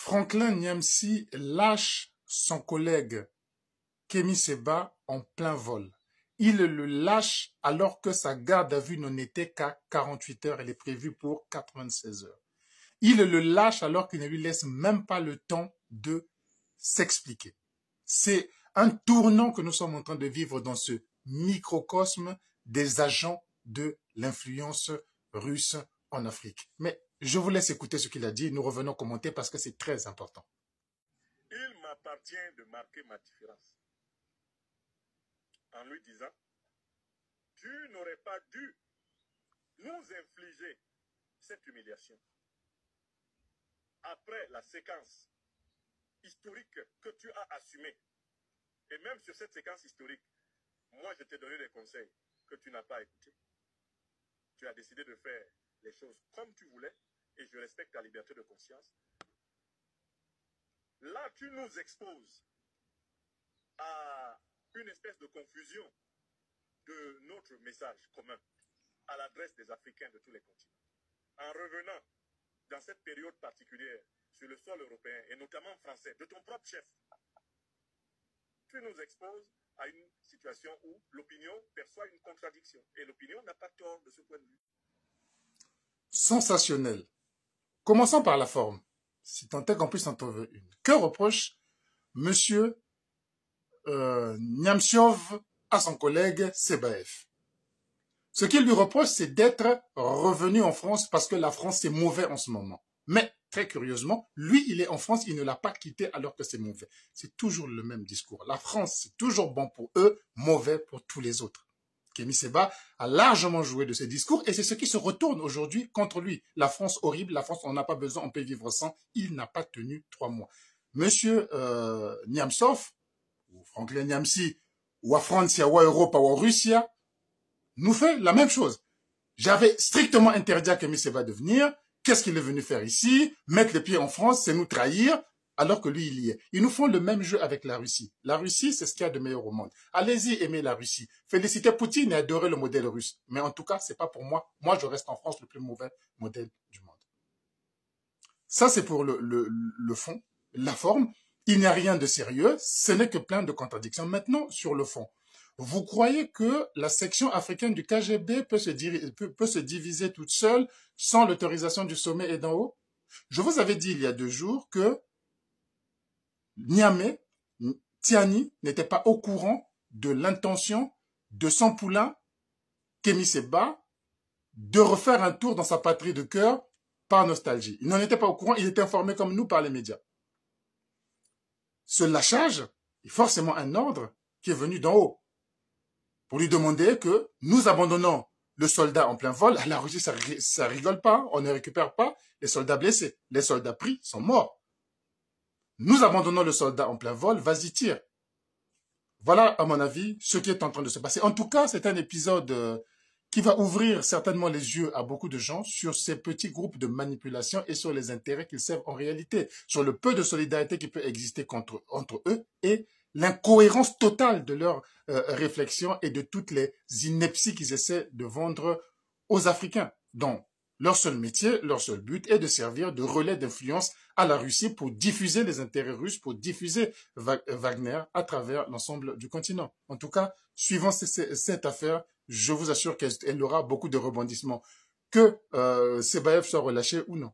Franklin Nyamsi lâche son collègue Kémy Séba en plein vol. Il le lâche alors que sa garde à vue n'en était qu'à 48 heures. Elle est prévue pour 96 heures. Il le lâche alors qu'il ne lui laisse même pas le temps de s'expliquer. C'est un tournant que nous sommes en train de vivre dans ce microcosme des agents de l'influence russe en Afrique. Mais je vous laisse écouter ce qu'il a dit. Nous revenons commenter parce que c'est très important. Il m'appartient de marquer ma différence en lui disant, tu n'aurais pas dû nous infliger cette humiliation. Après la séquence historique que tu as assumée, et même sur cette séquence historique, moi je t'ai donné des conseils que tu n'as pas écoutés. Tu as décidé de faire les choses comme tu voulais, et je respecte ta liberté de conscience. Là, tu nous exposes à une espèce de confusion de notre message commun à l'adresse des Africains de tous les continents. En revenant dans cette période particulière sur le sol européen, et notamment français, de ton propre chef, tu nous exposes à une situation où l'opinion perçoit une contradiction. Et l'opinion n'a pas tort de ce point de vue. Sensationnel. Commençons par la forme, si tant est qu'on puisse en trouver une. Que reproche M. Niamsiov à son collègue Sebaev? Ce qu'il lui reproche, c'est d'être revenu en France parce que la France, c'est mauvais en ce moment. Mais, très curieusement, lui, il est en France, il ne l'a pas quitté alors que c'est mauvais. C'est toujours le même discours. La France, c'est toujours bon pour eux, mauvais pour tous les autres. Kémy Séba a largement joué de ces discours et c'est ce qui se retourne aujourd'hui contre lui. La France horrible, la France on n'a pas besoin, on peut vivre sans. Il n'a pas tenu 3 mois. Monsieur Niamsov, ou Franklin Nyamsi, ou à Francia, ou à Europa, ou à Russie, nous fait la même chose. J'avais strictement interdit à Kémy Séba de venir. Qu'est-ce qu'il est venu faire ici? Mettre les pieds en France, c'est nous trahir, alors que lui, il y est. Ils nous font le même jeu avec la Russie. La Russie, c'est ce qu'il y a de meilleur au monde. Allez-y, aimez la Russie. Félicitez Poutine et adorez le modèle russe. Mais en tout cas, c'est pas pour moi. Moi, je reste en France le plus mauvais modèle du monde. Ça, c'est pour le fond, la forme. Il n'y a rien de sérieux. Ce n'est que plein de contradictions. Maintenant, sur le fond. Vous croyez que la section africaine du KGB peut se diviser toute seule sans l'autorisation du sommet et d'en haut? Je vous avais dit il y a 2 jours que Niamey, Tiani n'était pas au courant de l'intention de son poulain, Kémy Séba, de refaire un tour dans sa patrie de cœur par nostalgie. Il n'en était pas au courant, il était informé comme nous par les médias. Ce lâchage est forcément un ordre qui est venu d'en haut pour lui demander que nous abandonnons le soldat en plein vol. La Russie, ça rigole pas, on ne récupère pas les soldats blessés. Les soldats pris sont morts. Nous abandonnons le soldat en plein vol, vas-y, tire. Voilà, à mon avis, ce qui est en train de se passer. En tout cas, c'est un épisode qui va ouvrir certainement les yeux à beaucoup de gens sur ces petits groupes de manipulation et sur les intérêts qu'ils servent en réalité, sur le peu de solidarité qui peut exister entre eux et l'incohérence totale de leurs réflexions et de toutes les inepties qu'ils essaient de vendre aux Africains. Donc, leur seul métier, leur seul but est de servir de relais d'influence à la Russie pour diffuser les intérêts russes, pour diffuser Wagner à travers l'ensemble du continent. En tout cas, suivant cette affaire, je vous assure qu'elle aura beaucoup de rebondissements. Que Sebaev soit relâché ou non.